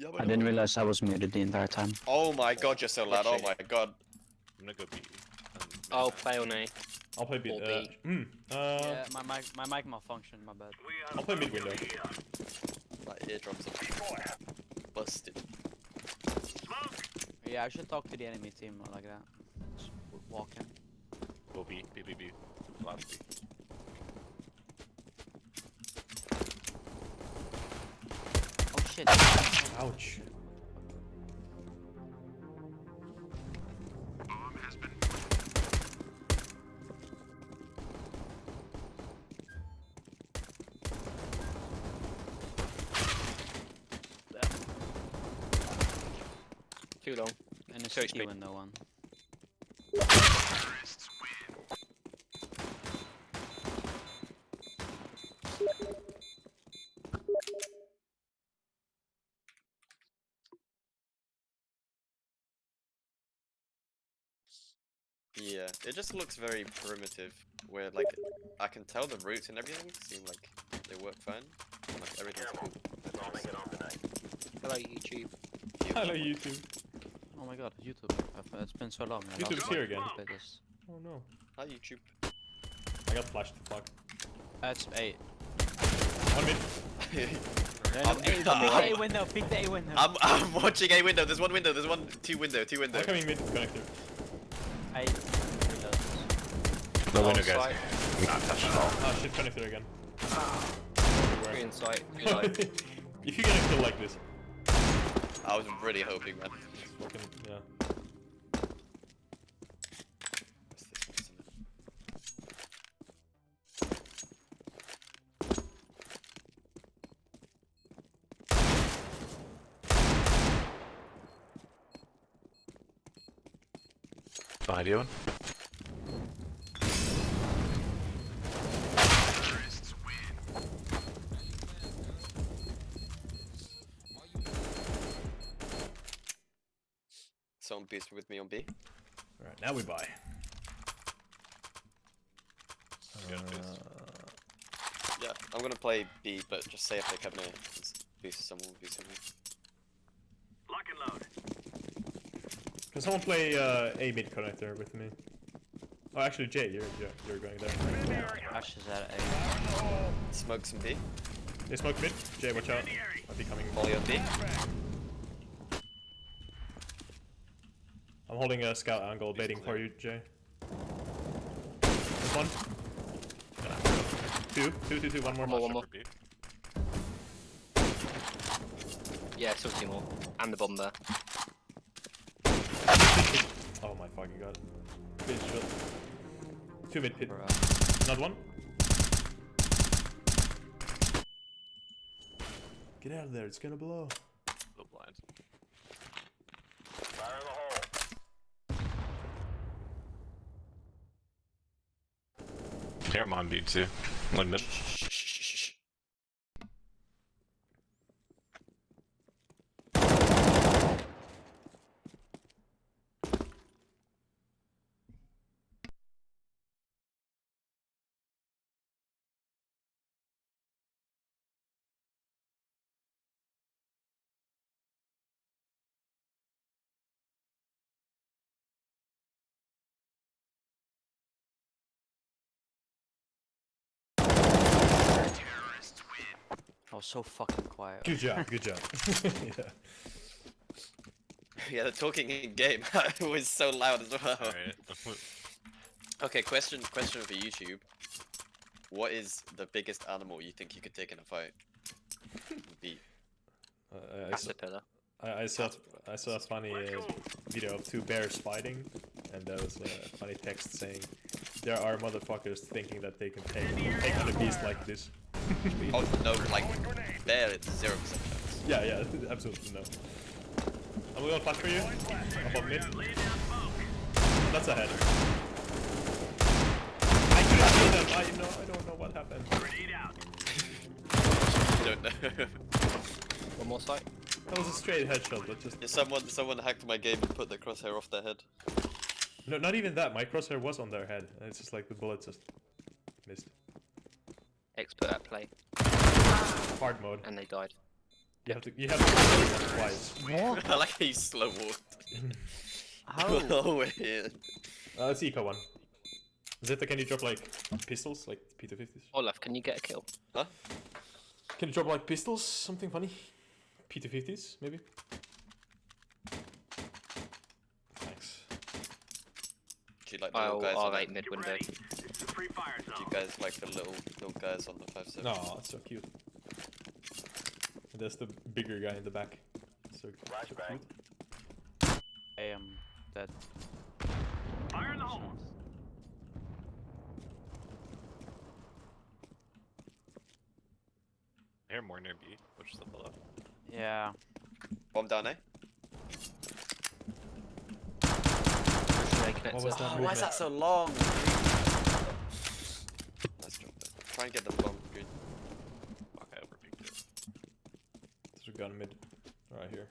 I didn't realize I was muted the entire time. Oh my god, you're so loud. Oh my god. I'm gonna go B. I'll play on A. I'll play B. Or B. Yeah, my mic malfunctioned, my bad. I'll play mid window. My eardrums are busted. Yeah, I should talk to the enemy team like that. Just walk in. Go B. B. B. B. Last B. Oh shit. Ouch. Too long. And it's So a it's key big. window one. Yeah, it just looks very primitive. Where like I can tell the routes and everything seem like they work fine. Like everything's cool. Hello YouTube. Hello YouTube. Oh my god, YouTube. It's been so long. I YouTube's lost here my again. Playtest. Oh no. Hi YouTube. I got flashed. Fuck. That's 8. 1 mid. A window, pick the A window. I'm watching a window. There's one window. There's two window. I'm coming mid connector. A No window, Site. guys. I'm not touching at all. Ah shit, connector again. Three in sight. Inside. If you get a kill like this, I was really hoping, man. fucking yeah. What's this? What's in it? Behind you. Someone beast with me on B. Alright, now we buy. Yeah, please. Yeah, I'm gonna play B, but just say if they come near. Boost someone, boost someone. Lock and load. Can someone play A mid connector with me? Oh, actually, Jay, you're going there. Ash is at A. Smoke some B. They smoke mid. Jay, watch out. Might be coming. Volley on B. I'm holding a scout angle, baiting for you, Jay. There's one. Two. One more. One more. B. Yeah, still 2 more. And the bomb there. Oh my fucking god. Good shot. 2 mid pit. Bruh. Not one. Get out of there, it's gonna blow. Little blind. Fire in the hole. Here, I'm on B too. One mid. Shh. I was so fucking quiet. Good job, good job. Yeah. Yeah, the talking in game was so loud as well. Alright. Okay, question for YouTube. What is the biggest animal you think you could take in a fight? B. Caterpillar. I saw a funny video of 2 bears fighting, and there was a funny text saying, "There are motherfuckers thinking that they can take on a beast like this." Oh no, like bear, it's 0% chance. Yeah, absolutely no. I'm gonna flash for you. Up on mid. That's a header. I couldn't see them. I don't know what happened. Grenade out. I don't know. One more site. That was a straight headshot, but just Yeah, someone hacked my game and put the crosshair off their head. no, not even that. My crosshair was on their head, and it's just like the bullet just missed. Expert at play. Hard mode. And they died. You have to do twice. I like how you slow walked. How? Oh, wait. Let's eco one. Zeta, can you drop like pistols, like P250s? Olaf, can you get a kill? Huh? Can you drop like pistols? Something funny? P250s, maybe? Thanks. Do you like the little guys I'll on right it? mid Get window. ready. This is a free fire Do zone. you guys like the little guys on the 5-7? No, it's so cute. And there's the bigger guy in the back. So cute. I am dead. Fire in the hole. I hear more near B, which is the below. Yeah. Bomb down, eh? What was that Oh, why movement? is that so long? Let's drop it. Try and get the bomb green. Fuck, I overpeaked it. There's a gun mid. Right here.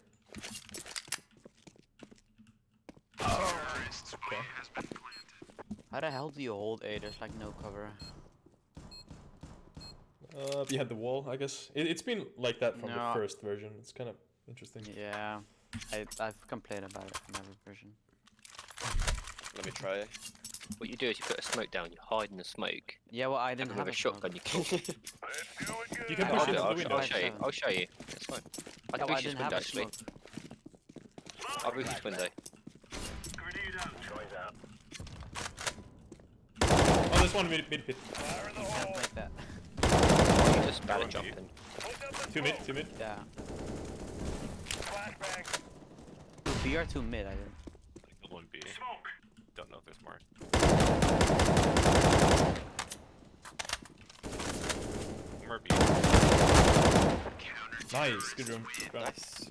Okay. How the hell do you hold A? There's like no cover. Behind the wall, I guess. It's been like that from No. the first version. It's kind of interesting. Yeah. I've complained about it from every version. Let me try. What you do is you put a smoke down, you hide in the smoke, Yeah, well, I and didn't with have a shotgun you kill. You can Yeah, push I'll it do- out I'll, the I'll window. show you. 5-7. I'll show you. That's fine. I Yeah, can well, I boost this didn't have window a actually. smoke. I'll boost this window. Grenade out. Choice out. Oh, there's one mid. You can't make that. You just barely One jump B. in. Two mid. Yeah. Two B or two mid, I didn't. I killed one B. Smoke. Don't know if there's more. More B. Nice, good room. Nice.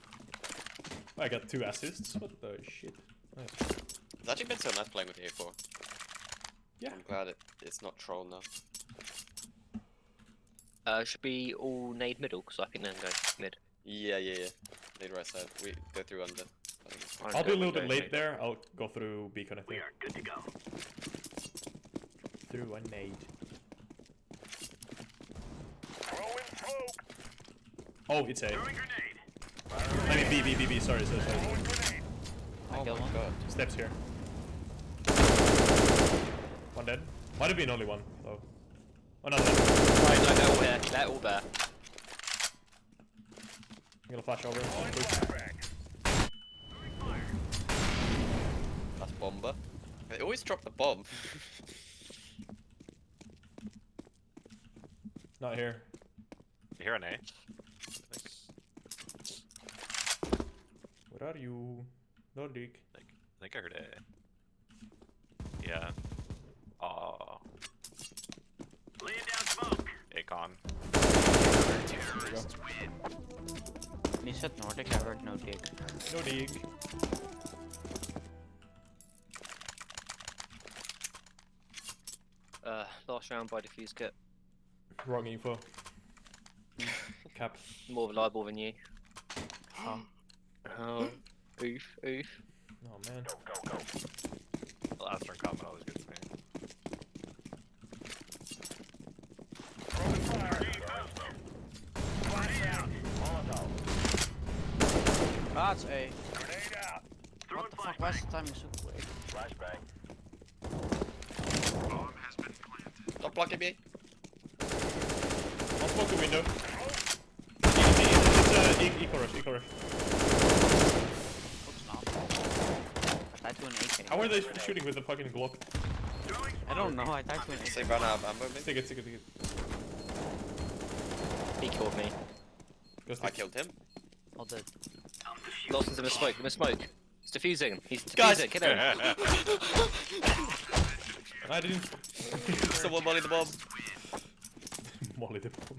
I got 2 assists. What the shit? Nice. It's actually been so nice playing with the A4. Yeah. I'm glad it's not troll now. Should be all nade middle, because I think then go mid. Yeah. Lead right side. We go through under. I think it's I'll go be a little window, bit late nade. there. I'll go through B connector. We are good to go. Through a nade. Throwing smoke. Oh, it's A. Throwing grenade. I mean B. Sorry. Throwing grenade. I killed one. God. Steps here. One dead. Might have been only one, though. Another dead. Right, no, they're all there. They're all there. I'm gonna flash over. That's bomber. They always drop the bomb. Not here. I hear an A. Where are you? Nordic. I think I heard A. Yeah. Aw. Laying down smoke. Acon. There we go. When you said Nordic, I heard no dig. Nordic. Last round by defuse kit. Wrong info. Cap. More reliable than you. Oh. Oh, oof. Oh man. Last turn combat always good for me. Throwing fire. Flash out. Ah, it's A. Grenade out. Throwing What the fuck? Why is the timing so quick? flashbang. Stop blocking me. I'll smoke the window. It's eco rush. Oops, not. I died to an AK. How are they shooting with the fucking Glock? Throwing I don't know, I died to an AK. They ran out of ammo, maybe? Stick it. He killed me. Go I stick. killed him. All dead. Lawson's in the smoke. It's diffusing. He's Guys! defusing. Kill him. I didn't. Someone molly the bomb. Molly the bomb.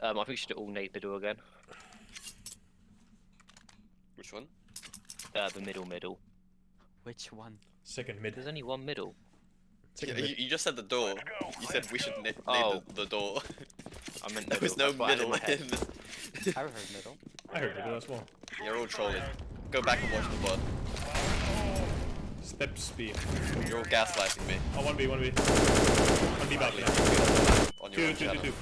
I think we should all nade middle again. Which one? The middle. Which one? Second mid. There's only one middle. Second Yeah, mid. you just said the door. You said we should name Oh. the door. I meant There middle. was no That's what I had middle my head. in this. I heard middle. I heard it as well. You're all trolling. Go back and watch the VOD. Step speed. You're all gaslighting me. Oh, 1B. 1B back. Yeah. On your Two, own two, two, channel. two.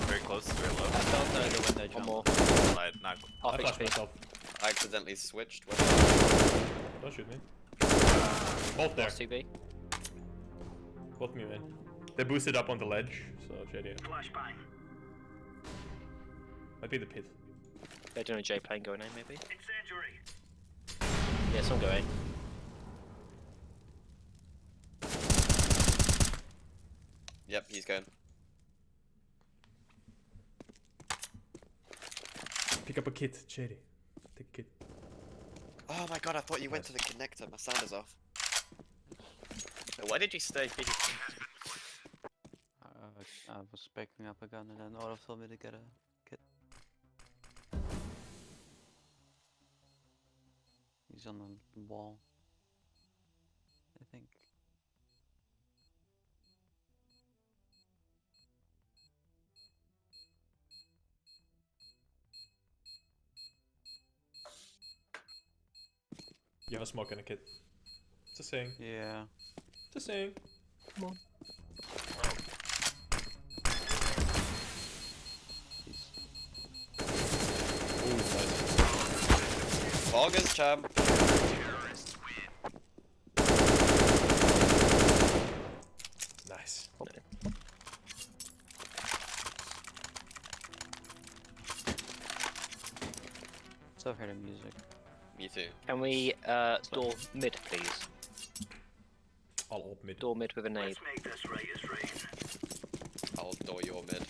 Very close, very low. I don't know the window One jump. more. Side, not I Half flashed HP. myself. I accidentally switched. Don't shoot me. Both there. Last 2B. Both me in. They boosted up on the ledge, so JD. Flashbang. Might be the pit. They're doing a J plane going in, maybe. Incendiary. Yeah, some going. Yep, he's going. Pick up a kit, JD. Take a kit. Oh my god, I thought you went to the connector. My sound is off. Why did you stay? I was picking up a gun and then Olof told me to get a kit. He's on the wall, I think. You have a smoke and a kit. Just saying. Yeah. Just saying. Ooh, nice. August, champ. Nice. Still hear the music. Me too. Can we door mid, please? All up mid. Door mid with a nade. Let's make this right as rain. I'll door your mid.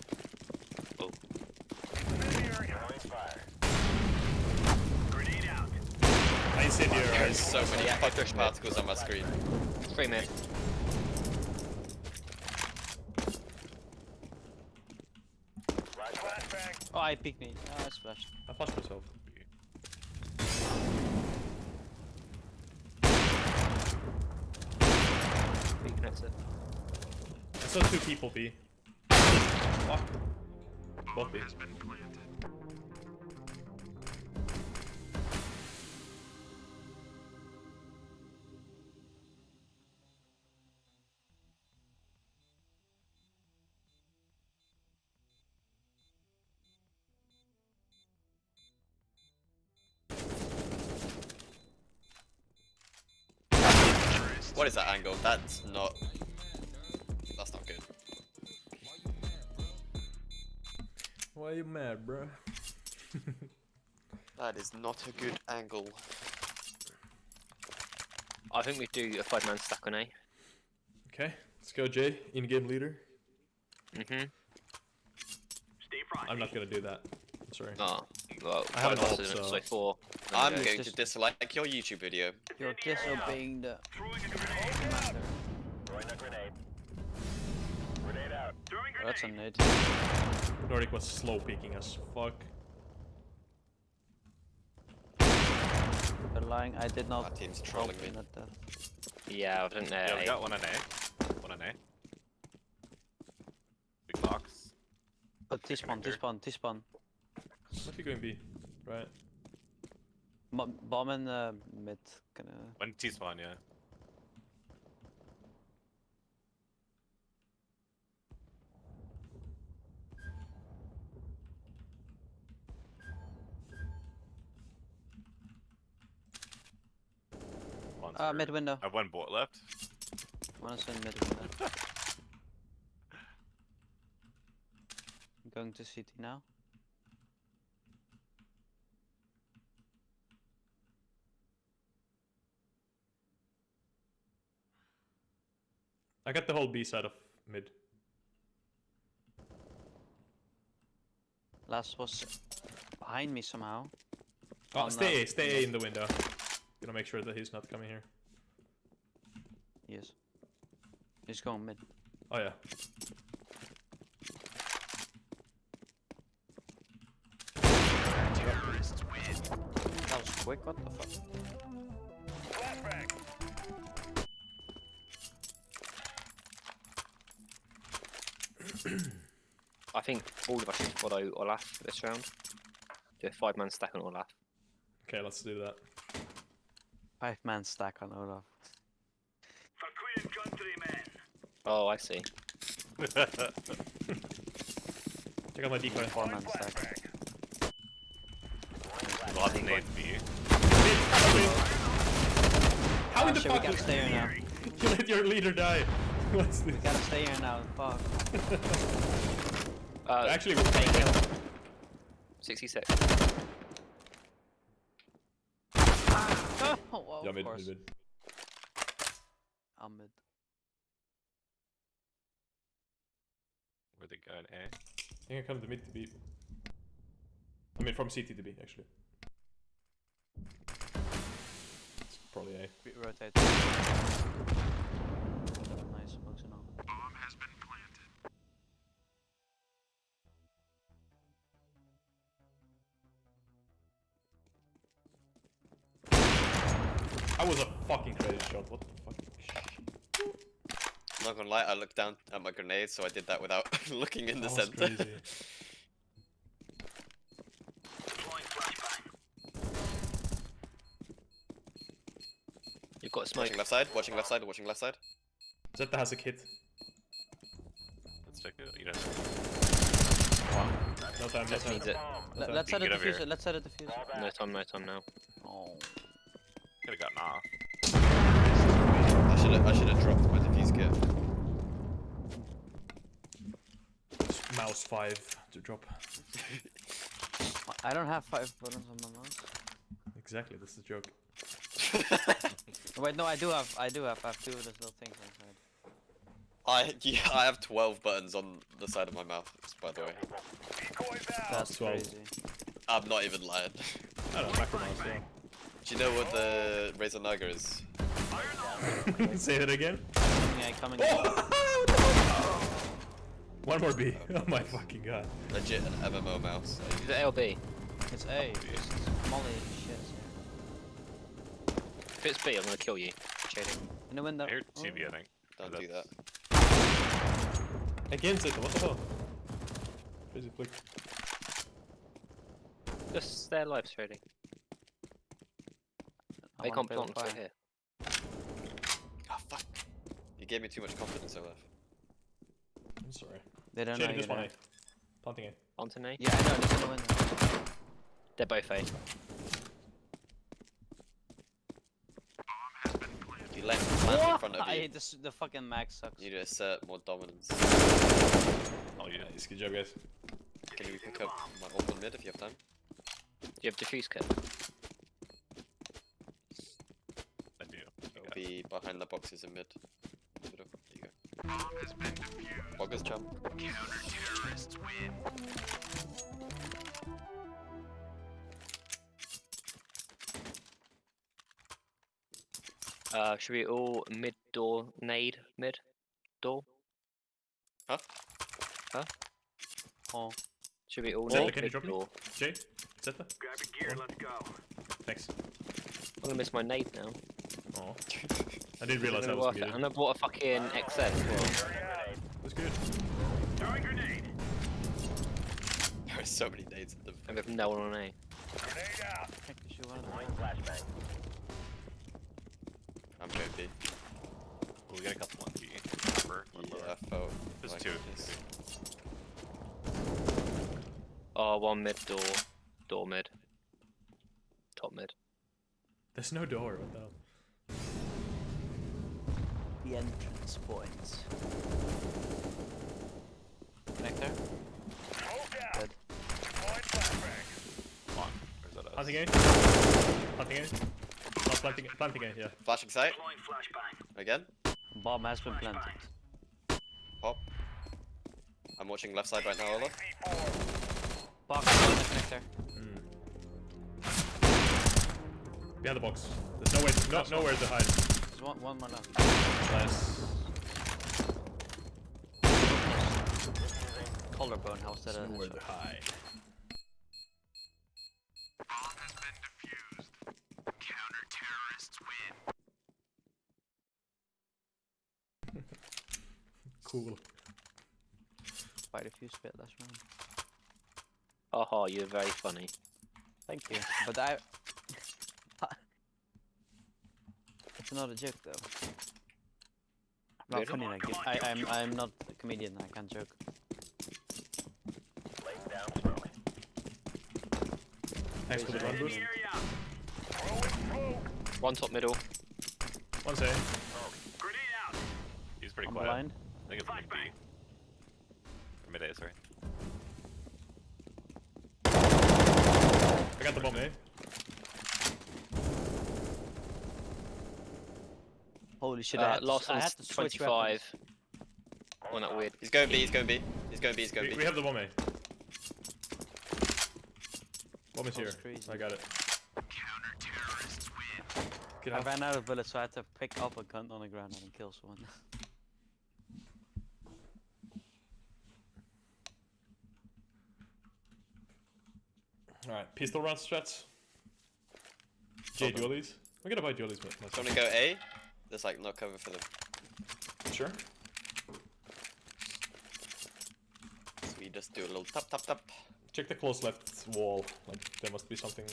Incendiary. Throwing fire. Grenade out. I incendiary. There's so many Yeah, fucking push mid. particles on my screen. 3 mid. Flashbang. Oh, I peeked me. Oh, I splashed. I flashed myself. B connected. I saw 2 people B. Fuck. Both B. What is that angle? That's not good. Why are you mad, bro? That is not a good angle. I think we do a 5-man stack on A. Okay, let's go, Jay. In-game leader. Mm-hmm. Stay frosty. I'm not gonna do that. I'm sorry. Oh, well, I have an 5 ult, versus so- so 4. I'm Okay. going to dislike your YouTube video. You're disobeying the Throwing a grenade. commander. Throwing a grenade. Grenade out. Throwing Oh, that's a grenade. nade. Nordic was slow peeking as fuck. They're lying. I did not. Our team's help trolling me. in at death. Yeah, I think they're Yeah, we A. got one on A. One on A. Big box. Oh, T-spawn, T-spawn, T-spawn. Might be going B, right? Bomb in mid. Gonna. One T-spawn, yeah. One's hurt. Mid window. I have one bolt left. One is in mid window. I'm going to CT now. I got the whole B side of mid. Last was behind me somehow. Oh, On, stay A in the window. Gonna make sure that he's not coming here. Yes. He's going mid. Oh yeah. That was quick. What the fuck? Flashbang. I think all of us should follow Olaf this round. Do a 5-man stack on Olaf. Okay, let's do that. 5-man stack on Olaf. For Queen and Countrymen. Oh, I see. Check out my decoy. 4-man stack. We'll have to nade B. How in the Shit, fuck we gotta stay here now. you let your leader die? What's this? We gotta stay here now. Fuck. Actually, we're playing him. 66. Oh, well, Yeah, of mid, course. mid. I'm mid. Where they going, eh? I think I come to mid to B. I mean, from CT to B, actually. It's probably A. Rotate. Nice, focusing on. That was a fucking crazy shot. What the fuck? Not gonna lie, I looked down at my grenade, so I did that without looking in the That was center. crazy. You've got smoke. Watching left side, watching left side, watching left side. Zeta has a kit. Let's check it. You know. No time, no Just time. needs it. Let's set a Get over diffuser. here. Let's set a diffuser. No time, no time now. Oh. Could have gotten off. I should have dropped my defuse kit. Mouse 5 to drop. I don't have 5 buttons on my mouse. Exactly, that's the joke. Wait, no, I do have 2 of those little things inside. I have 12 buttons on the side of my mouth, by the way. That's 12. crazy. I'm not even lying. I don't know, macro mouse, Do you know what the Razor Naga is? yeah. Say that again. Coming in. One more B. Oh my fucking god. Legit an MMO mouse. Is it LB? It's A. It's molly shit. If it's B, I'm gonna kill you. Shading. In the window. I heard TV, I think. Don't do that. Again, Zeta, what the hell? Crazy flick. Just stay alive, Shading. They can't plant right here. Oh fuck. You gave me too much confidence, Olaf. I'm sorry. They don't know Shading you're this one there. A. Planting A. Onto me. Yeah, I know. It's in the window. They're both A. You land in front of I you. hate this. The fucking mag sucks. You need to assert more dominance. Oh, yeah. Nice, good job, guys. Can you pick up my open mid if you have time? Do you have diffuse kit? I do. It'll be behind the boxes in mid. Middle. There you go. Boggers jump. Should we all mid door nade mid door? Huh? Huh? Oh. Should we all Zeta, nade can you mid drop me? door? Jay? Zeta? Grab your gear, let's go. Thanks. I'm gonna miss my nade now. Oh. I didn't realize that I'm was gonna muted. I bought a fucking XS as well. That's good. Throwing grenade. There are so many nades at them. And we have no one on A. Grenade out. Check the shoe one. Deploying flashbang. I'm going B. We'll get a couple on B. Remember? Yeah, I felt There's like two. this. Oh, one mid door. Door mid. Top mid. There's no door, what the hell? The entrance point. Connector. Smoke out. Good. Deploying flashbang. Come on. Where's that us? Hunting A? Hunting A? Not planting A, yeah. Flashing sight. Deploying flashbang. Again. Bomb has been planted. Pop. I'm watching left side right now, Olaf. C4. Box on the connector. Behind the box. There's nowhere to hide. There's one more left. Nice. Collarbone, how's that? There's nowhere to hide. Cool. Quite a few spit last round. Haha, you're very funny. Thank you. But I. It's not a joke though. Not Really? funny like you. I'm not a comedian. I can't joke. Laying down smoke. Thanks for the run boost. One top middle. One say. He's pretty I'm quiet. blind. I think it's mid B. Or mid A, sorry. I got the bomb, eh? Holy shit! I had Last to, I one's had to switch 25. On that weird. He's going B, he's going B. He's going B, he's going B. We have the bomb, eh? Bomb is That here. was crazy. I got it. Get I out. ran out of bullets, so I had to pick up a gun on the ground and kill someone. Alright, pistol round strats. J dualies. I'm gonna buy dualies Do you myself. want to go A? There's like no cover for them. Sure. So we just do a little tap tap tap. Check the close left wall. Like there must be something.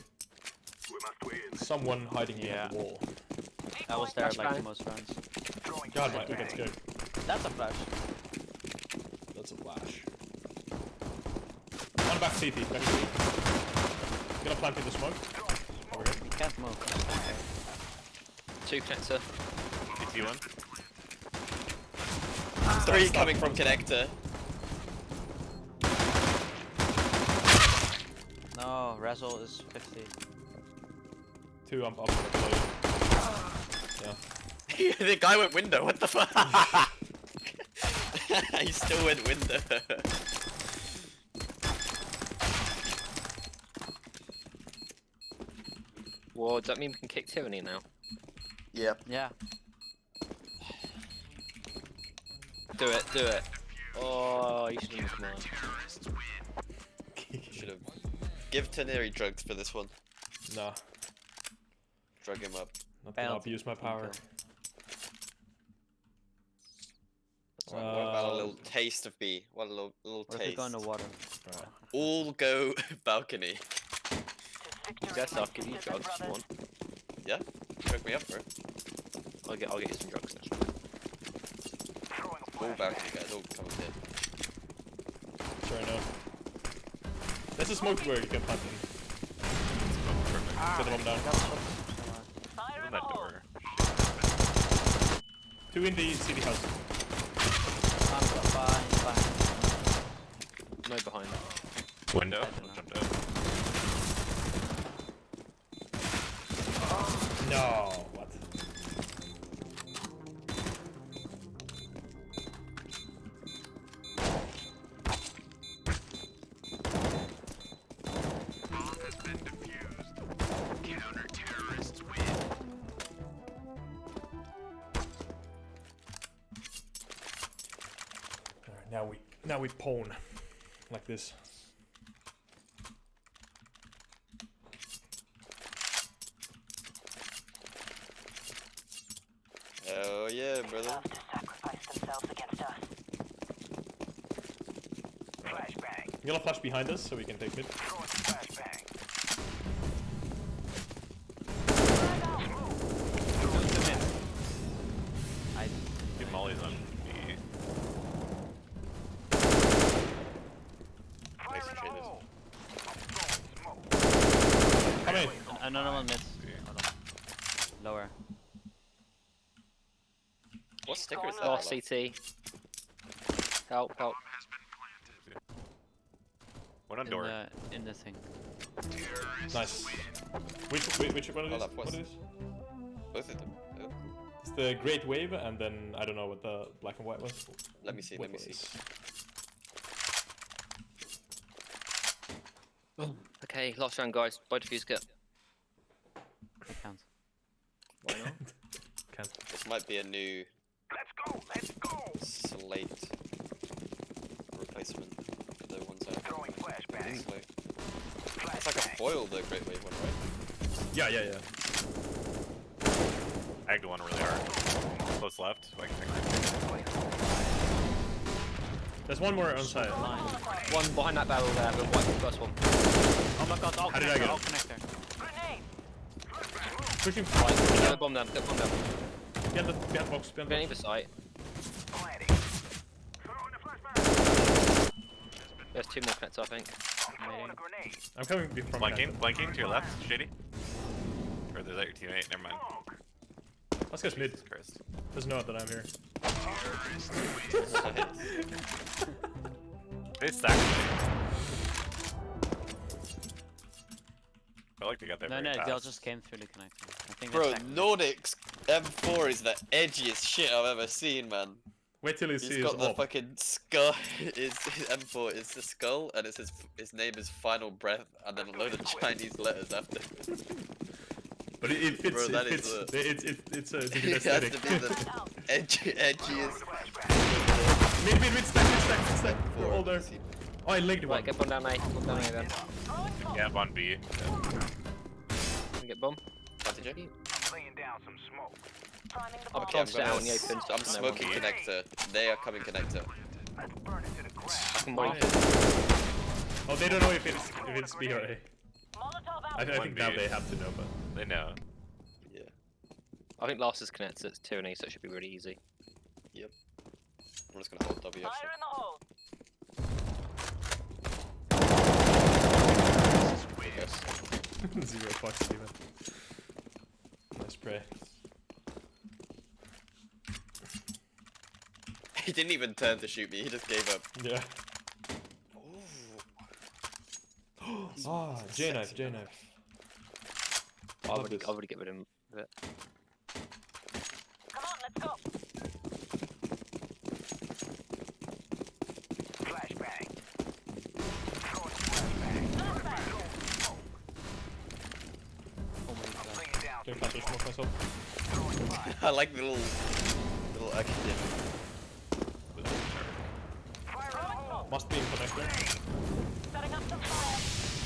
Someone hiding behind the wall. I was there like the Flashbang. most rounds. God, my get scared. That's a flash. That's a flash. One back CT. Back CT. Gonna plant in the smoke. Over here. You can't move. 2 connector. CT one. 3 coming from connector. No, Razzle is 50. 2 up below. Yeah. The guy went window, what the fuck? He still went window. Well, does that mean we can kick Tyranny now? Yep. Yeah. Do it, do it. Oh, you should have come on. Should have. Give Teneri drugs for this one. Nah. Drug him up. Not gonna Penalty. abuse my power. What about a little taste of B? What a little Or if you taste. go in the water. All go balcony. You guys, I'll give you drugs if you want. Yeah? Drug me up, bro. I'll get you some drugs next. All balcony guys, all coming in. Sure, I know. There's a smoke where you can plant in. Perfect. Set the bomb down. Open that door. 2 in the city house. Fine. No behind. Window. I don't know. Jumped out. No. What? Alright, now we pwn like this. Oh yeah, brother. I'm gonna flash behind us so we can take mid. Get Molly's on B. Nice and shaded. Come in. Another one mid. Hold on. Lower. What sticker is that? Last CT. Help, help. One on door. In the thing. Nice. Which one Oh, is that what was- it is? Both of them. Oh, It's the Great Wave and then I don't know what the black and white was. let me see, let me see. Okay, last round, guys. Both of you get. I can't. Why not? Can't. This might be a new slate replacement for the ones I have. Slate. It's like a foil, the Great Wave one, right? Yeah. I egged one really hard. Close left, so I can take it. There's one more on side. One behind that barrel there, the white first one. Oh my god, all How did I connector, get all it? connector. Pushing Right, get the bomb down, get the bomb down. behind the box. Behind Get the either box. side. There's 2 more connects, I think. I'm coming from Flanking to your left, Shady. Or is that your teammate? Never mind. Let's go mid. Jesus Christ. Doesn't know that I'm here. They stacked me. I like they got there No, very no, fast. they all just came through the connector. I think Bro, they're second. Nordic's M4 is the edgiest shit I've ever seen, man. Wait till you He's see his got the ult. fucking skull. His M4 is the skull, and it's his name is Final Breath, and then a load of Chinese letters after. But it fits. Bro, that it is fits. It's a good It has aesthetic. to be the edgiest. Mid, stack. We're all there. Oh, I legged one. Right, get bomb down A. Bomb down A then. Yeah, on B. Get bomb. Advantage. I'll be Okay, I'm planted out in the open. so I'm no smoking one- connector. They are coming connector. I can wait. Oh, they don't know if it's B or A. I think One now B. they have to know, but They know. Yeah. I think last is connected. It's 2 and E, so it should be really easy. I'm just gonna hold W. Actually. Yes. 0 fucks even. Nice spray. He didn't even turn to shoot me. He just gave up. Yeah. Ooh. Ah, J knife. I'll already get rid of it. Don't catch it, smoke myself. I like the little action. Must be in connector.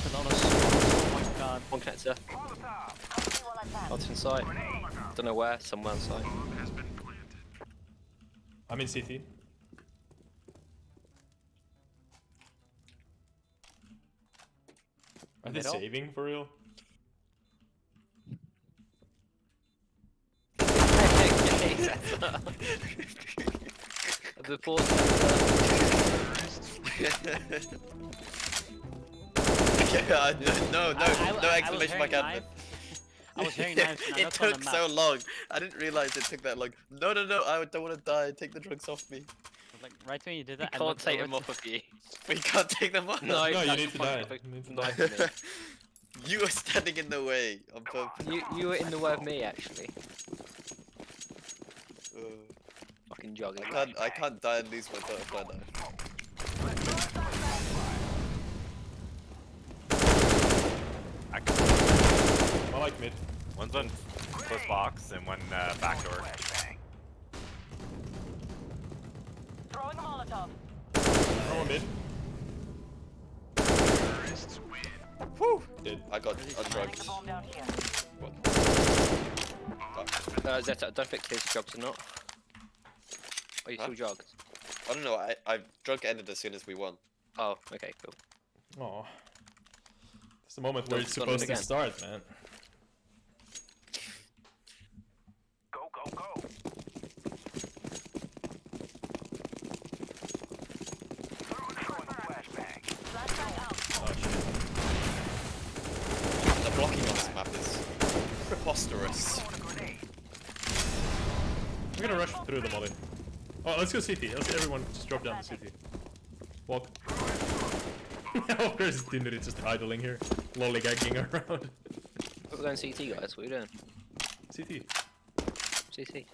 Colonos. Oh my god. One connector. Out inside. Don't know where. Somewhere inside. I'm in CT. Are they Middle? saving for real? The fourth connector. No, no exclamation mark admin. I was hearing knives and I It looked on the took map. so long. I didn't realize it took that long. No, I don't want to die. Take the drugs off me. Like, right when you did that, I Can't looked take over them to- off of you. We can't take them off. No, No, you that's need to fine. die. Like, You need to knife die. me. You were standing in the way on purpose. You were in the way of me actually. Uh, Fucking jogging. I can't die and lose my butterfly knife. I like mid. One's on close box and one back door. Oh, mid. Whew! Dead. I got drugged. What? Zeta, I don't think there's jogs or not. Are you Huh? still jogged? I don't know. I drug ended as soon as we won. Oh, okay, cool. Oh. It's the moment where Don't it's start supposed it to again. start, man. Oh shit. The blocking on this map is preposterous. I'm gonna rush through the molly. Oh, let's go CT. Let's everyone just drop down to CT. Walk. Of course, Tinder is just idling here, lollygagging around. We're going CT, guys. What are you doing? CT. CT.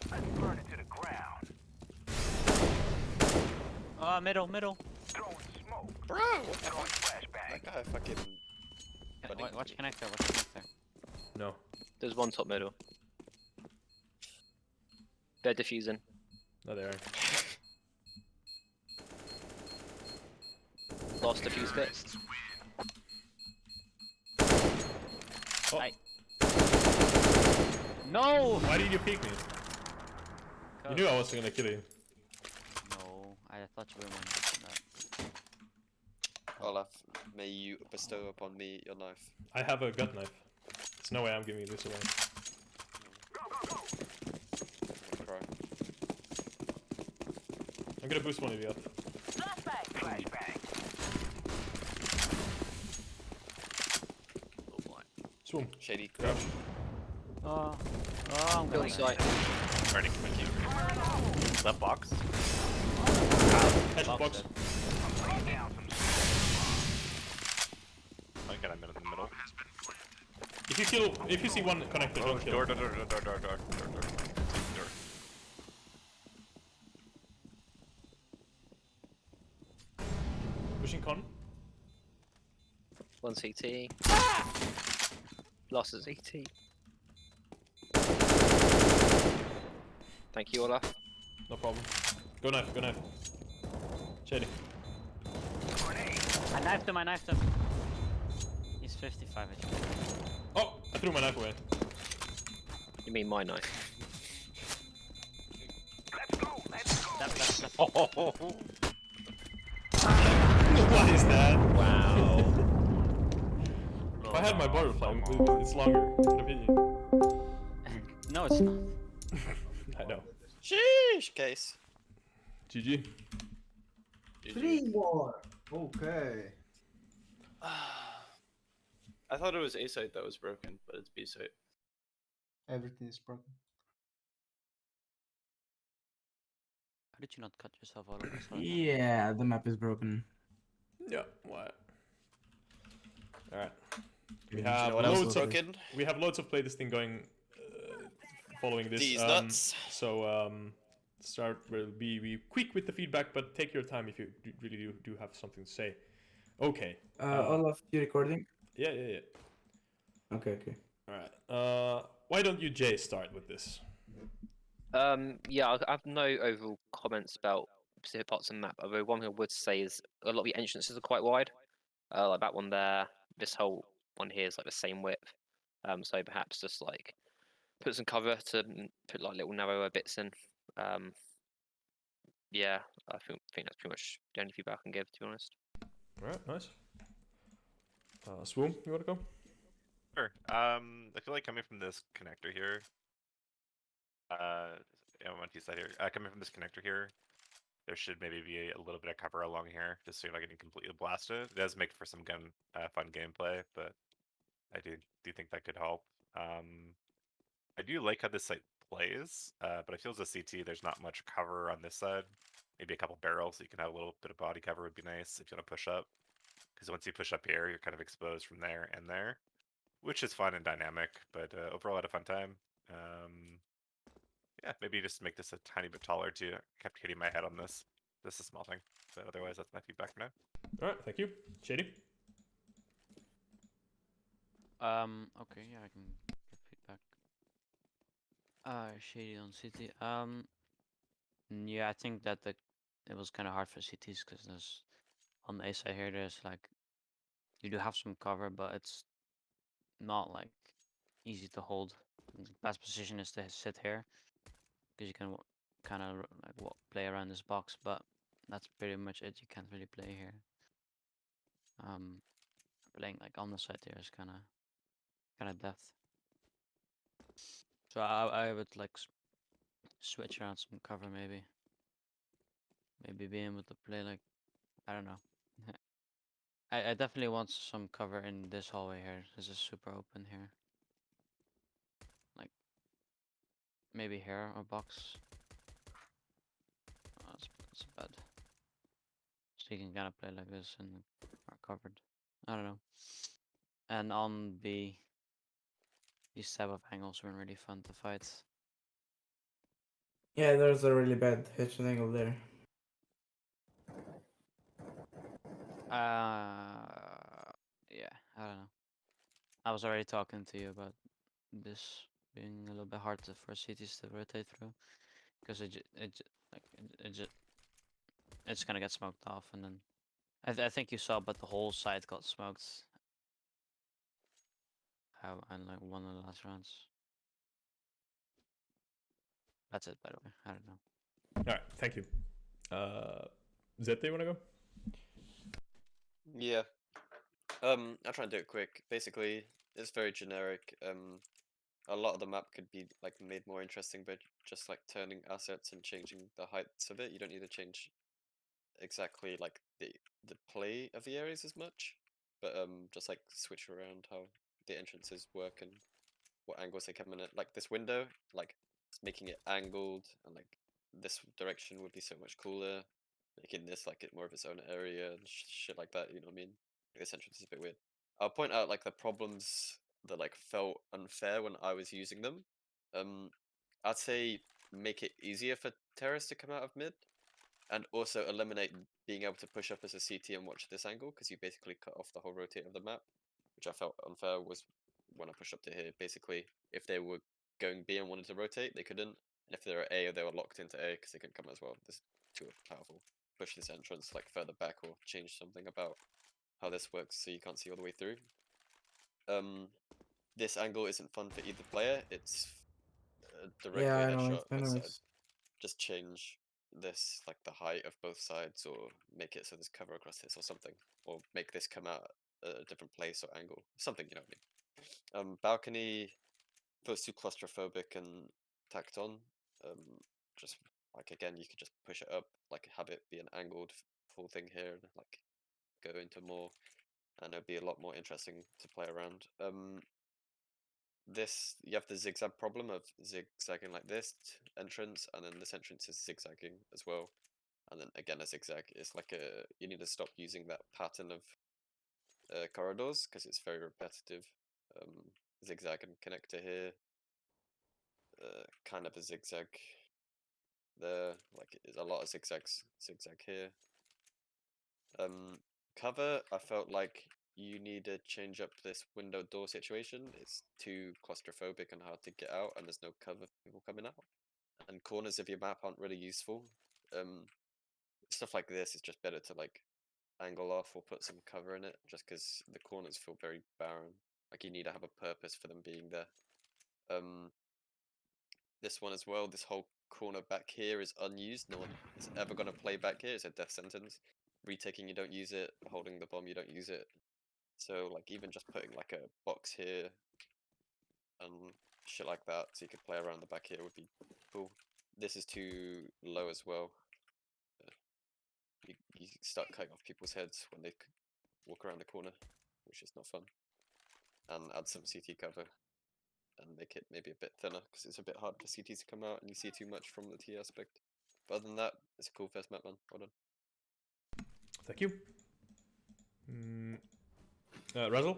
Oh, middle. Bro, what the fuck? That guy fucking. Watch connector. No. There's one top middle. They're diffusing. No, they aren't. Last diffuse bit. Oh, Aye. No! why did you peek me? You knew I wasn't gonna kill you. No, I thought you were going to do that. Olaf, may you bestow upon me your knife. I have a gut knife. There's no way I'm giving this away. Cry. I'm gonna boost one of you up. Swoon. Shady. Grab. Oh, I'm Building going. site. Already, thank you. Left box. Head Box box. it. I got him in the middle. If you see one connector, Oh, don't kill. door. Door. Pushing con. One CT. Lost is ET. Thank you, Olaf. No problem. Go knife. Shady. I knifed him. He's 55 HP. Oh, I threw my knife away. You mean my knife? Left. Oh, What is that? Wow. If I had my butterfly, it's longer. Could have hit you. No, it's not. I know. Sheesh, case. GG. 3 more. Okay. I thought it was A site that was broken, but it's B site. Everything is broken. How did you not cut yourself out of this? Yeah, the map is broken. Yeah. What? All right. We You have know what else is loads of broken? playtesting going following this. These nuts. So start will be quick with the feedback, but take your time if you really do have something to say. Okay. Olaf, you recording? Yeah. Okay. All right. Why don't you, Jay, start with this? Yeah, I have no overall comments about specific parts of the map. Although one thing I would say is a lot of the entrances are quite wide. Like that one there. This whole one here is like the same width. So perhaps just like put some cover to put like little narrower bits in. Yeah, I think that's pretty much the only feedback I can give, to be honest. All right. Nice. Swoon, you want to go? sure. I feel like coming from this connector here. Yeah, I want to use that here. Coming from this connector here, there should maybe be a little bit of cover along here, just so you're not getting completely blasted. It does make for some fun gameplay, but I do think that could help. I do like how this site plays, but I feel as a CT, there's not much cover on this side. Maybe a couple barrels, so you can have a little bit of body cover would be nice if you want to push up. Because once you push up here, you're kind of exposed from there and there, which is fun and dynamic, but overall, I had a fun time. Yeah, maybe just make this a tiny bit taller too. I kept hitting my head on this. This is a small thing, but otherwise, that's my feedback for now. All right. Thank you, Shady. Okay, yeah, I can give feedback. Shady on CT. Yeah, I think that it was kind of hard for CTs because there's on the A side here. There's like you do have some cover, but it's not like easy to hold. The best position is to sit here because you can kind of like play around this box, but that's pretty much it. You can't really play here. Playing like on the side here is kind of depth. So I would like switch around some cover maybe. Maybe being able to play like I don't know. I definitely want some cover in this hallway here. This is super open here. Like maybe here or box. Oh, that's bad. So you can kind of play like this and are covered. I don't know. And on B, these type of angles were really fun to fight. Yeah, there's a really bad headshot angle there. Yeah, I don't know. I was already talking to you about this being a little bit hard for cities to rotate through because it's gonna get smoked off, and then I think you saw, but the whole side got smoked. And like one of the last rounds. That's it, by the way. I don't know. All right. Thank you. Zete, you want to go? Yeah. I'll try and do it quick. Basically, it's very generic. A lot of the map could be like made more interesting by just like turning assets and changing the heights of it. You don't need to change exactly like the play of the areas as much, but just like switch around how the entrances work and what angles they come in at. Like this window, like it's making it angled, and like this direction would be so much cooler. Making this like it more of its own area and shit like that. You know what I mean? Like, this entrance is a bit weird. I'll point out like the problems that like felt unfair when I was using them. I'd say make it easier for terrorists to come out of mid, and also eliminate being able to push up as a CT and watch this angle, because you basically cut off the whole rotate of the map, which I felt unfair was when I pushed up to here. Basically, if they were going B and wanted to rotate, they couldn't, and if they were A, they were locked into A because they couldn't come as well. This is too powerful. Push this entrance like further back or change something about how this works so you can't see all the way through. This angle isn't fun for either player. It's a direct Yeah, I know. headshot It's kind outside. of. Just change this like the height of both sides, or make it so there's cover across this or something, or make this come out at a different place or angle, something, you know what I mean. Balcony feels too claustrophobic and tacked on. Just like again, you could just push it up, like have it be an angled full thing here, and like go into more, and it'd be a lot more interesting to play around. This, you have the zigzag problem of zigzagging like this entrance, and then this entrance is zigzagging as well, and then again a zigzag is like a, you need to stop using that pattern of corridors because it's very repetitive. Zigzag and connector here, kind of a zigzag there, like it's a lot of zigzag here. Cover, I felt like you need to change up this window door situation. It's too claustrophobic and hard to get out, and there's no cover for people coming out. And corners of your map aren't really useful. Stuff like this is just better to like angle off or put some cover in it, just because the corners feel very barren. Like you need to have a purpose for them being there. This one as well, this whole corner back here is unused. No one is ever going to play back here. It's a death sentence. Retaking, you don't use it. Holding the bomb, you don't use it. So like even just putting like a box here and shit like that, so you could play around the back here, would be cool. This is too low as well. You start cutting off people's heads when they walk around the corner, which is not fun. And add some CT cover and make it maybe a bit thinner, because it's a bit hard for CTs to come out and you see too much from the T aspect. But other than that, it's a cool first map, man. Well done. Thank you. Razzle?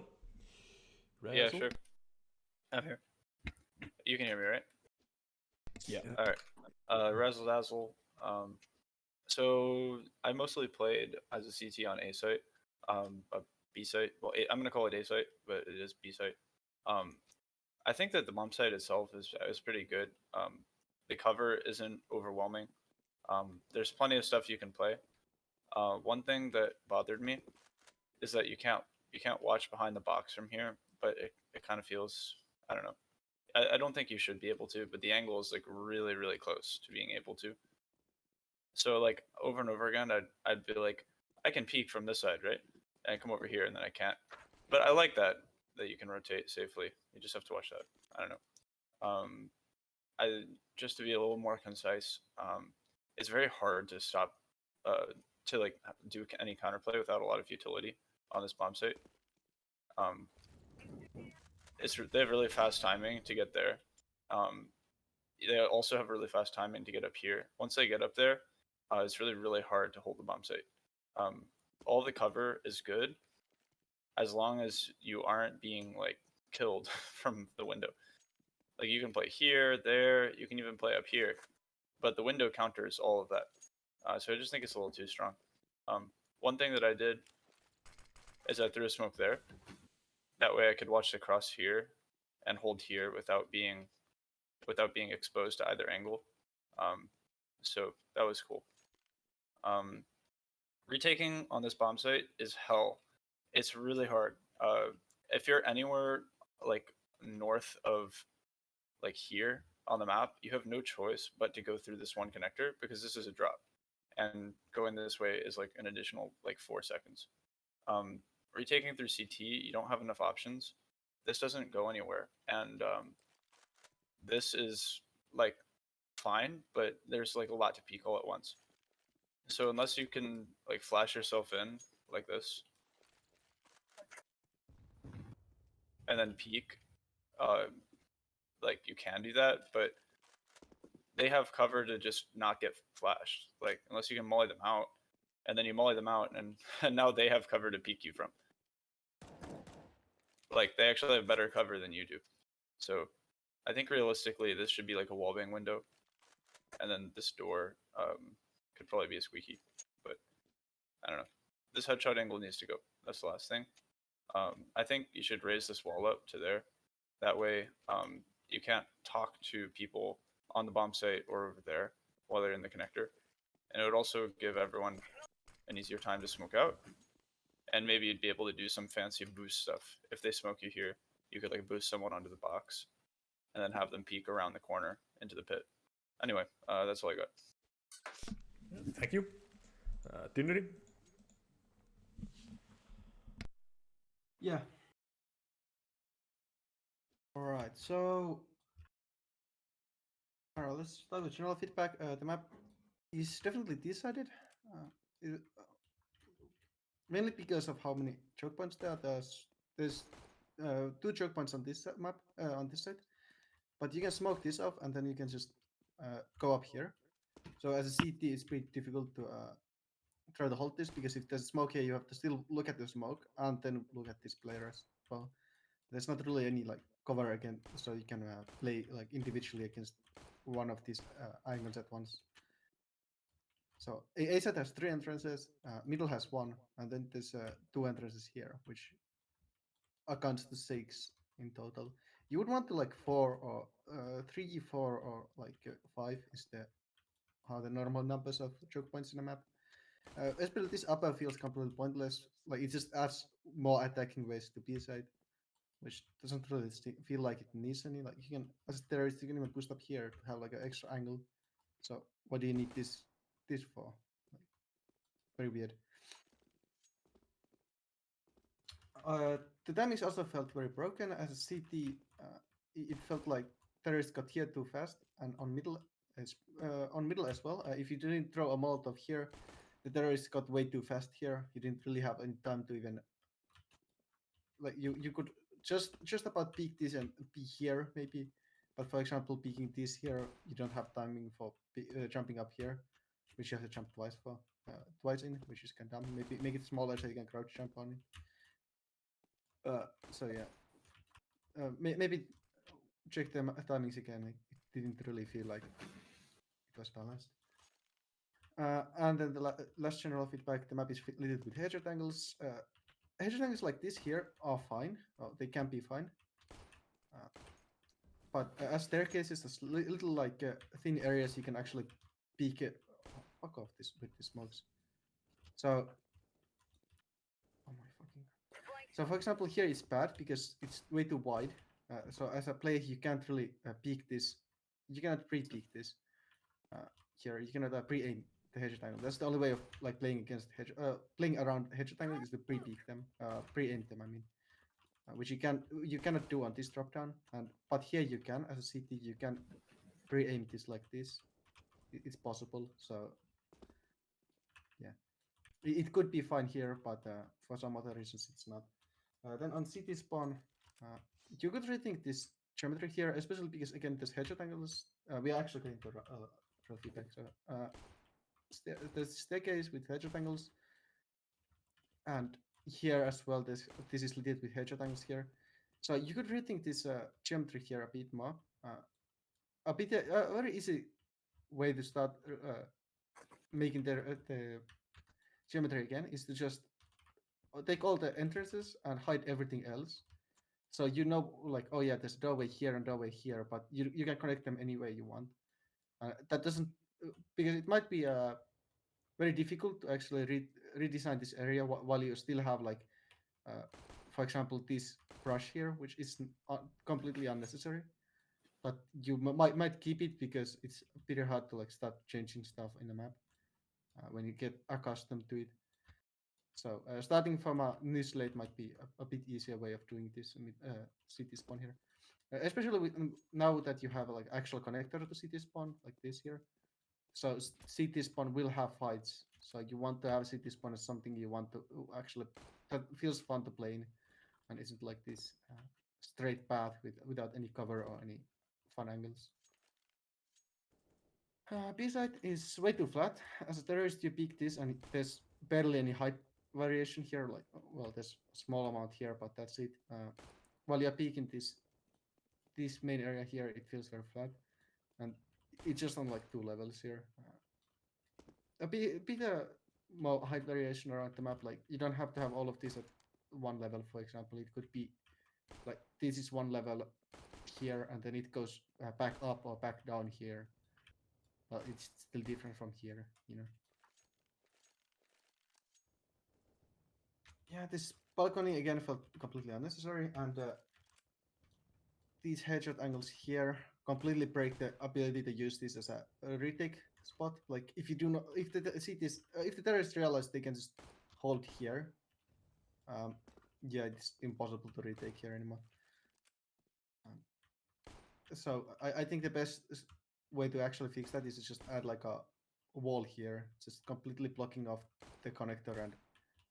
Yeah, sure. I'm here. You can hear me, right? Yeah. All right. Razzle Dazzle. So I mostly played as a CT on A site, a B site. Well, I'm gonna call it A site, but it is B site. I think that the bomb site itself is pretty good. The cover isn't overwhelming. There's plenty of stuff you can play. One thing that bothered me is that you can't watch behind the box from here, but it kind of feels, I don't know. I don't think you should be able to, but the angle is like really, really close to being able to. So like over and over again, I'd be like, I can peek from this side, right? And I come over here and then I can't. But I like that you can rotate safely. You just have to watch that. I don't know. I just to be a little more concise, it's very hard to stop to like do any counterplay without a lot of utility on this bomb site. They have really fast timing to get there. They also have really fast timing to get up here. Once they get up there, it's really, really hard to hold the bomb site. All the cover is good as long as you aren't being like killed from the window. Like you can play here, there, you can even play up here, but the window counters all of that. So I just think it's a little too strong. One thing that I did is I threw a smoke there. That way I could watch the cross here and hold here without being exposed to either angle. So that was cool. Retaking on this bomb site is hell. It's really hard. If you're anywhere like north of like here on the map, you have no choice but to go through this one connector because this is a drop, and going this way is like an additional like 4 seconds. Retaking through CT, you don't have enough options. This doesn't go anywhere, and this is like fine, but there's like a lot to peek all at once. So unless you can like flash yourself in like this, and then peek, like you can do that, but they have cover to just not get flashed. Like unless you can molly them out, and then you molly them out, and, and now they have cover to peek you from. Like they actually have better cover than you do. So I think realistically this should be like a wallbang window, and then this door could probably be a squeaky, but I don't know. This headshot angle needs to go. That's the last thing. I think you should raise this wall up to there. That way, you can't talk to people on the bomb site or over there while they're in the connector. And it would also give everyone an easier time to smoke out. And maybe you'd be able to do some fancy boost stuff. If they smoke you here, you could like boost someone onto the box and then have them peek around the corner into the pit. Anyway, that's all I got. Thank you. Dune? Yeah. All right. So, all right. Let's start with general feedback. The map is definitely decided. It, mainly because of how many choke points there are. There's 2 choke points on this map on this side, but you can smoke this off and then you can just go up here. So as a CT, it's pretty difficult to try to hold this because if there's smoke here, you have to still look at the smoke and then look at this player as well. There's not really any like cover again, so you can play like individually against one of these angles at once. So A side has 3 entrances, middle has 1, and then there's 2 entrances here, which accounts to 6 in total. You would want to like 4 or 3, 4, or like 5 is the how the normal numbers of choke points in a map. Especially this upper feels completely pointless. Like it just adds more attacking ways to B side, which doesn't really feel like it needs any. Like you can, as a terrorist, you can even push up here to have like an extra angle. So what do you need this for? Like, very weird. The damage also felt very broken as a CT. It felt like terrorists got here too fast, and on middle as well. If you didn't throw a Molotov here, the terrorists got way too fast here. You didn't really have any time to even like you could just about peek this and be here maybe, but for example peeking this here, you don't have timing for jumping up here, which you have to jump twice for twice in, which is kind of dumb. Maybe make it smaller so you can crouch jump on it. So yeah, maybe check the timings again. It didn't really feel like it was balanced. And then the last general feedback: the map is littered with headshot angles. Headshot angles like this here are fine. They can be fine. But as staircases, there's little like thin areas you can actually peek it. Oh, fuck off this with the smokes. So, oh my fucking. So for example, here it's bad because it's way too wide. So as a player, you can't really peek this. You cannot pre-peek this. Here you cannot pre-aim the headshot angle. That's the only way of like playing against playing around headshot angle is to pre-peek them, pre-aim them. I mean. Which you cannot do on this drop down, but here you can. As a CT, you can pre-aim this like this. It's possible. So yeah, it could be fine here, but for some other reasons it's not. Then on CT spawn, you could rethink this geometry here, especially because again this headshot angles. We are actually going to draw feedback. So there's staircase with headshot angles, and here as well. This is lit with headshot angles here. So you could rethink this geometry here a bit more. A very easy way to start making the geometry again is to just take all the entrances and hide everything else. So you know, like, oh yeah, there's a doorway here and doorway here, but you can connect them any way you want. That doesn't because it might be very difficult to actually redesign this area while you still have like, for example, this brush here, which is completely unnecessary. But you might keep it because it's pretty hard to like start changing stuff in the map when you get accustomed to it. So starting from a new slate might be a bit easier way of doing this city spawn here, especially now that you have like actual connector to city spawn like this here. So city spawn will have fights. So you want to have city spawn as something you want to actually that feels fun to play in, and isn't like this straight path without any cover or any fun angles. B side is way too flat. As a terrorist, you peek this, and there's barely any height variation here. Like, well, there's a small amount here, but that's it. While you're peeking this main area here, it feels very flat, and it's just on like 2 levels here. A bit more height variation around the map. Like, you don't have to have all of this at 1 level. For example, it could be like this is 1 level here, and then it goes back up or back down here. But it's still different from here, you know. Yeah, this balcony again felt completely unnecessary, and these headshot angles here completely break the ability to use this as a retake spot. Like, if you do not, if the terrorists realize they can just hold here, yeah, it's impossible to retake here anymore. So I think the best way to actually fix that is to just add like a wall here, just completely blocking off the connector and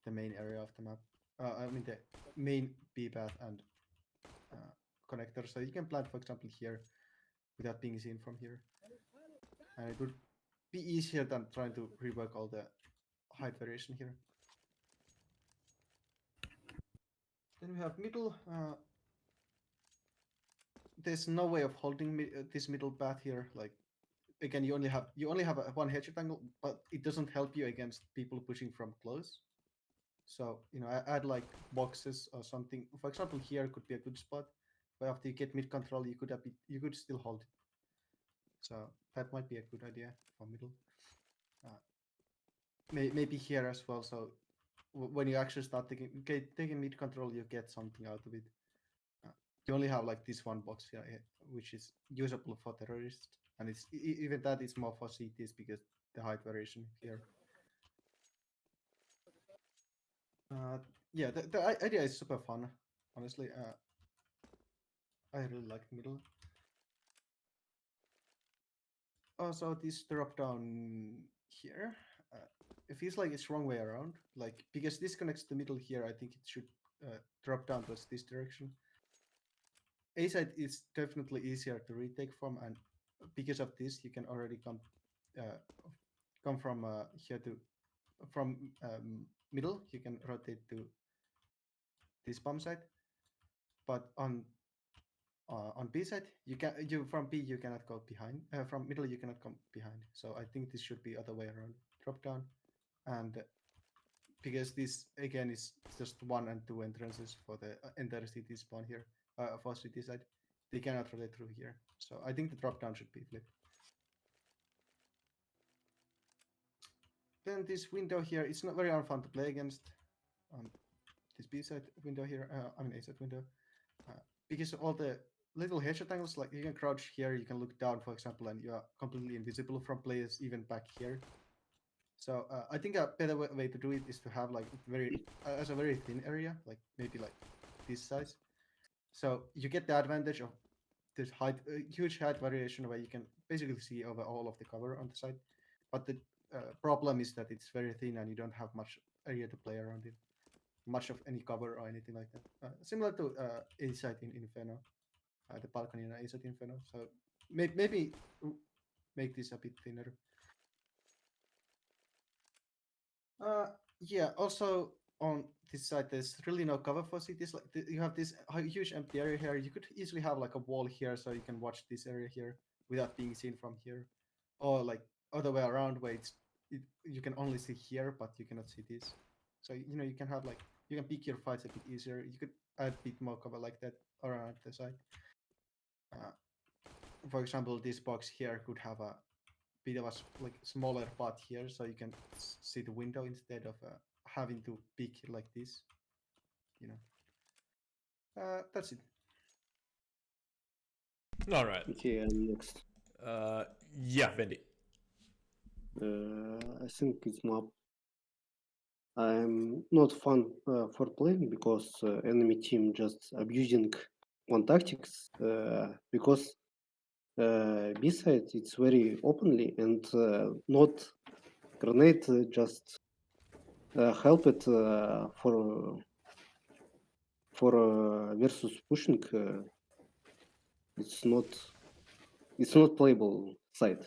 the main area of the map. I mean the main B path and connector, so you can plant, for example, here without being seen from here, and it would be easier than trying to rework all the height variation here. Then we have middle. There's no way of holding this middle path here. Like, again, you only have one headshot angle, but it doesn't help you against people pushing from close. So, you know, add like boxes or something. For example, here could be a good spot, but after you get mid control, you could still hold it. So that might be a good idea for middle. Maybe here as well. So when you actually start taking mid control, you get something out of it. You only have like this one box here, which is usable for terrorists, and it's even that is more for CTs because the height variation here. Yeah, the idea is super fun. Honestly, I really like middle. Also, this drop down here, it feels like it's wrong way around. Like, because this connects the middle here, I think it should drop down towards this direction. A side is definitely easier to retake from, and because of this, you can already come from here to middle. You can rotate to this bomb side, but on B side, from B you cannot go behind. From middle you cannot come behind. So I think this should be other way around. Drop down, and because this again is just 1 and 2 entrances for the entire city spawn here. For city side, they cannot rotate through here. So I think the drop down should be flipped. Then this window here, it's not very fun to play against. This B side window here, I mean A side window, because all the little headshot angles, like you can crouch here, you can look down, for example, and you are completely invisible from players even back here. So I think a better way to do it is to have like as a very thin area, like maybe like this size. So you get the advantage of this huge height variation where you can basically see over all of the cover on the side. But the problem is that it's very thin and you don't have much area to play around it, much of any cover or anything like that. Similar to A side in Inferno, the balcony in A side Inferno. So maybe make this a bit thinner. Yeah, also on this side, there's really no cover for cities. Like you have this huge empty area here. You could easily have like a wall here, so you can watch this area here without being seen from here, or like other way around, where you can only see here, but you cannot see this. So you know you can have like you can pick your fights a bit easier. You could add a bit more cover like that around the side. For example, this box here could have a bit of a smaller part here, so you can see the window instead of having to peek like this. You know, that's it. All right. Okay, I'm next. Yeah, Vendi. I think it's map. I'm not fun for playing because enemy team just abusing one tactics because B side it's very openly and not grenade just help it for for versus pushing, it's not playable side,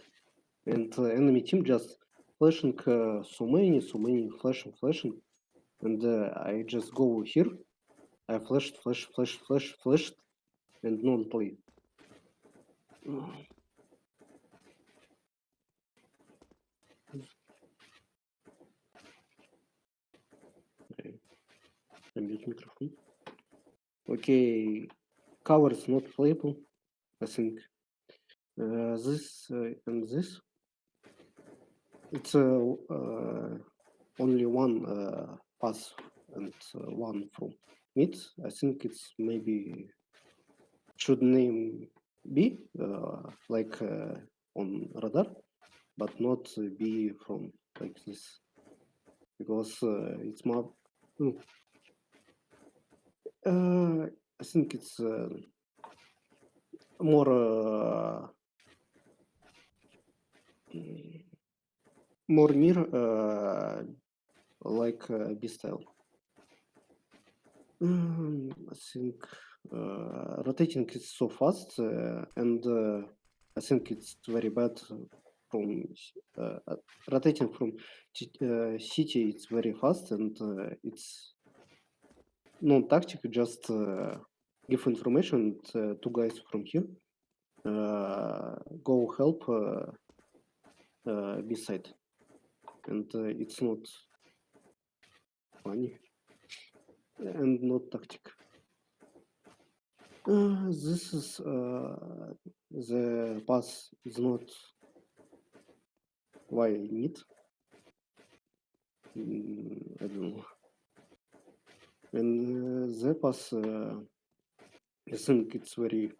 and enemy team just flashing so many flashing, and I just go here. I flashed, and non-play. Unmute microphone. Okay, cover is not playable. I think this and this. It's only one pass and one from mid. I think it's maybe should name B like on radar, but not B from like this because it's more. I think it's more more near like B style. I think rotating is so fast, and I think it's very bad from rotating from city. It's very fast, and it's non-tactic. Just give information. Two guys from here go help B side, and it's not funny and not tactic. This is the pass is not why I need. I don't know. And the pass, I think it's very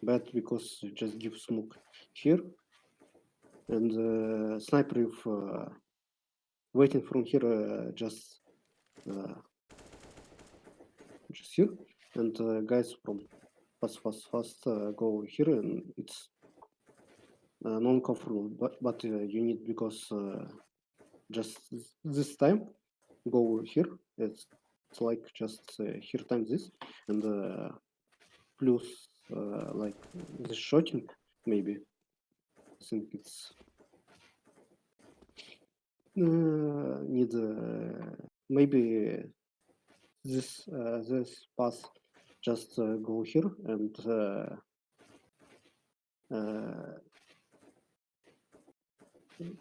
bad because you just give smoke here, and sniper if waiting from here just here, and guys from fast go here, and it's non-comfortable, but you need because just this time go here. It's like just here times this, and plus like this shotting maybe. I think it's need maybe this pass just go here and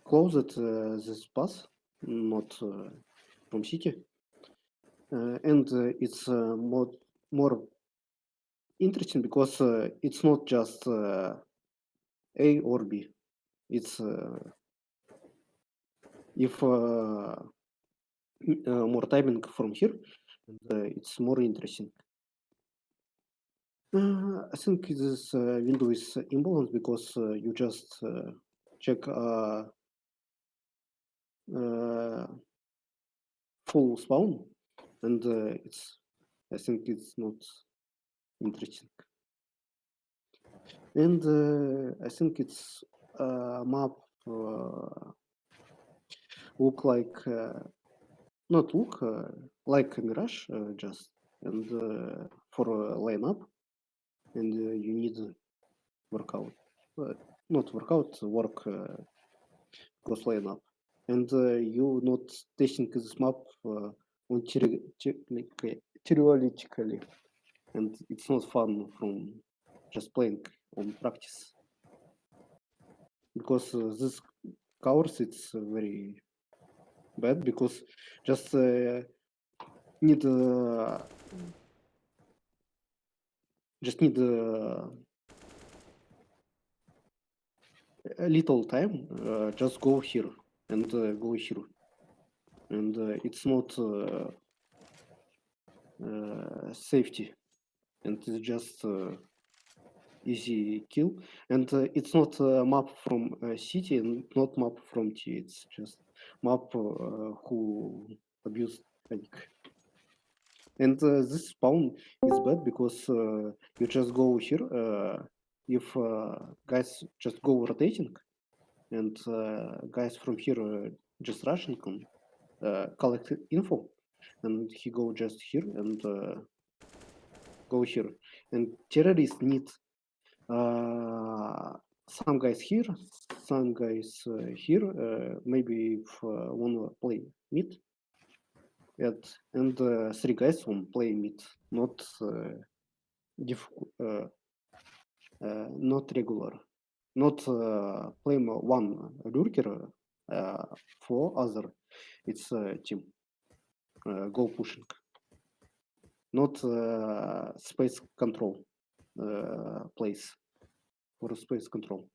close it this pass, not from city, and it's more interesting because it's not just A or B. It's if more timing from here, and it's more interesting. I think this window is imbalanced because you just check full spawn, and it's. I think it's not interesting. And I think it's map look like not look like Mirage just, and for lineup, and you need workout, not workout, work because lineup, and you not testing this map on theoretically, and it's not fun from just playing on practice because this covers it's very bad because just need a little time. Just go here and go here, and it's not safety, and it's just easy kill, and it's not map from city and not map from T. It's just map who abused panic. And this spawn is bad because you just go here. If guys just go rotating, and guys from here just rushing on collect info, and he go just here and go here. And terrorists need some guys here, some guys here. Maybe if wanna play mid, and 3 guys on play mid, not not regular, not play one lurker for other. It's team go pushing, not space control place for space control.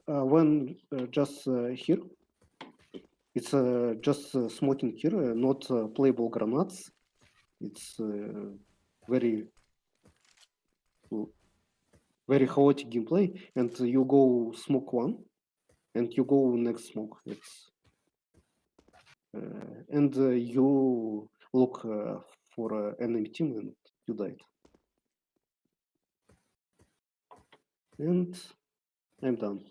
When just here, it's just smoking here, not playable granates. It's very very chaotic gameplay, and you go smoke one, and you go next smoke. It's and you look for enemy team, and you died. And I'm done.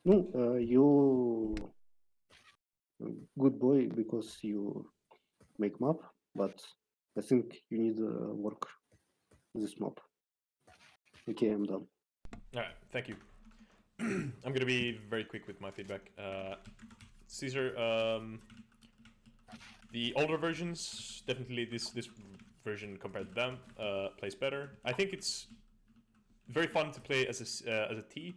No, you good boy because you make map, but I think you need work this map. Okay, I'm done. Alright, thank you. I'm gonna be very quick with my feedback. Cezar, the older versions, definitely this version compared to them plays better. I think it's very fun to play as a T.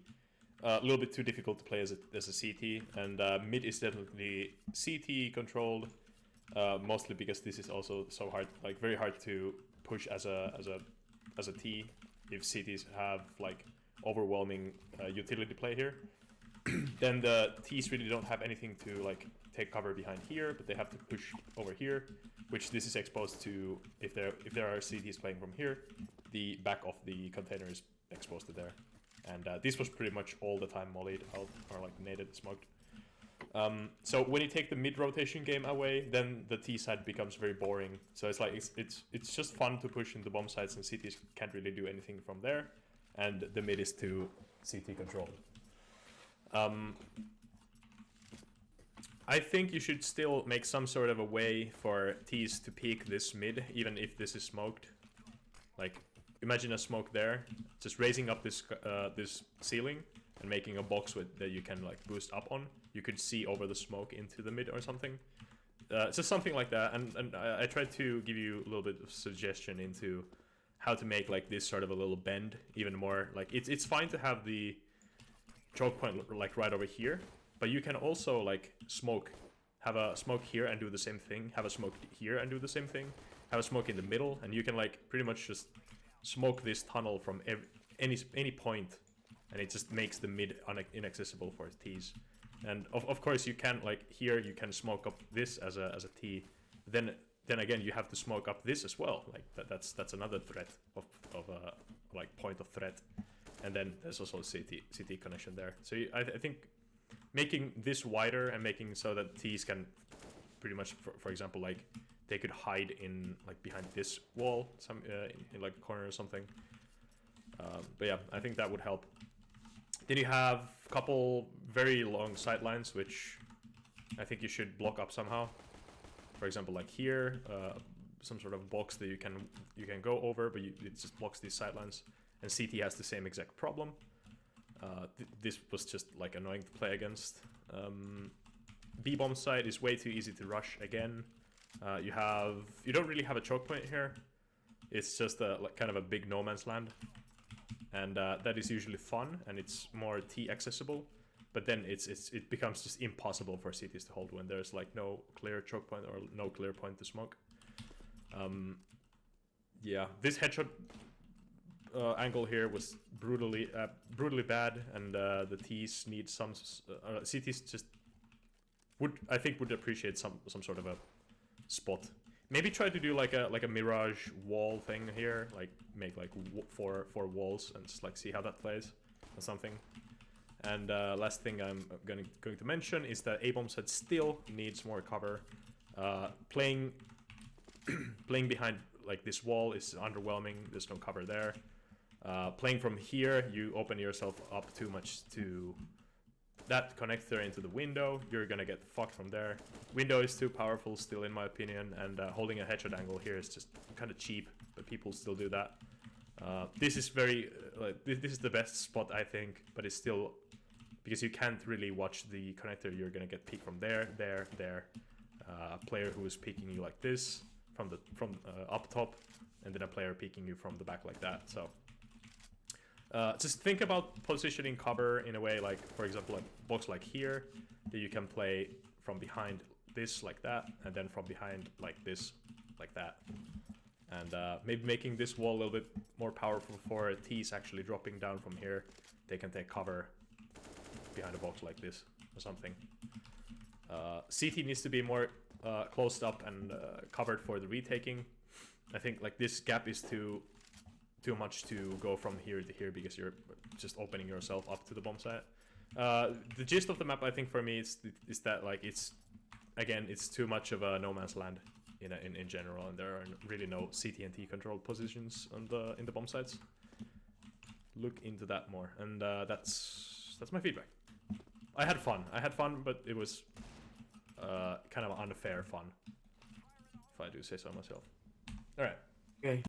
A little bit too difficult to play as a CT, and mid is definitely CT controlled, mostly because this is also so hard, like very hard to push as a T if CTs have like overwhelming utility play here. Then the Ts really don't have anything to like take cover behind here, but they have to push over here, which this is exposed to if there are CTs playing from here, the back of the container is exposed to there. And this was pretty much all the time mollied out or like naded, smoked. So when you take the mid rotation game away, then the T side becomes very boring. So it's like it's just fun to push into bomb sites, and CTs can't really do anything from there, and the mid is too CT controlled. I think you should still make some sort of a way for Ts to peek this mid, even if this is smoked. Like, imagine a smoke there, just raising up this this ceiling and making a box that you can like boost up on. You could see over the smoke into the mid or something. Just something like that. And I tried to give you a little bit of suggestion into how to make like this sort of a little bend even more. Like it's fine to have the choke point like right over here, but you can also like have a smoke here and do the same thing, have a smoke here and do the same thing, have a smoke in the middle, and you can like pretty much just smoke this tunnel from any point, and it just makes the mid inaccessible for Ts. And of course you can like here you can smoke up this as a T. Then again you have to smoke up this as well. Like that's another threat of like point of threat. And then there's also CT connection there. So I think making this wider and making so that Ts can pretty much, for example, like they could hide in like behind this wall, some in like a corner or something. But yeah, I think that would help. Then you have a couple very long sightlines, which I think you should block up somehow. For example, like here, some sort of box that you can go over, but it just blocks these sightlines. And CT has the same exact problem. This was just like annoying to play against. B-bomb side is way too easy to rush again. You don't really have a choke point here. It's just like kind of a big no man's land. And that is usually fun, and it's more T accessible. But then it becomes just impossible for CTs to hold when there's like no clear choke point or no clear point to smoke. Yeah, this headshot angle here was brutally bad, and the Ts need some CTs just I think would appreciate some sort of a spot. Maybe try to do like a mirage wall thing here, like make like four walls and just like see how that plays or something. And last thing I'm going to mention is that A-bomb side still needs more cover. Playing behind like this wall is underwhelming. There's no cover there. Playing from here, you open yourself up too much to that connector into the window, you're gonna get fucked from there. Window is too powerful still, in my opinion, and holding a headshot angle here is just kind of cheap, but people still do that. This is very this is the best spot, I think, but it's still, because you can't really watch the connector. You're gonna get peeked from there. A player who is peeking you like this from up top, and then a player peeking you from the back like that. So just think about positioning cover in a way, like, for example, a box like here, that you can play from behind this like that, and then from behind like this, like that. And maybe making this wall a little bit more powerful for T's actually dropping down from here. They can take cover behind a box like this or something. CT needs to be more closed up and covered for the retaking. I think like this gap is too much to go from here to here, because you're just opening yourself up to the bomb site. The gist of the map, I think, for me is that like it's too much of a no man's land in general, and there are really no CT&T controlled positions on in the bomb sites. Look into that more, and that's my feedback. I had fun, but it was kind of unfair fun, if I do say so myself. All right. Okay.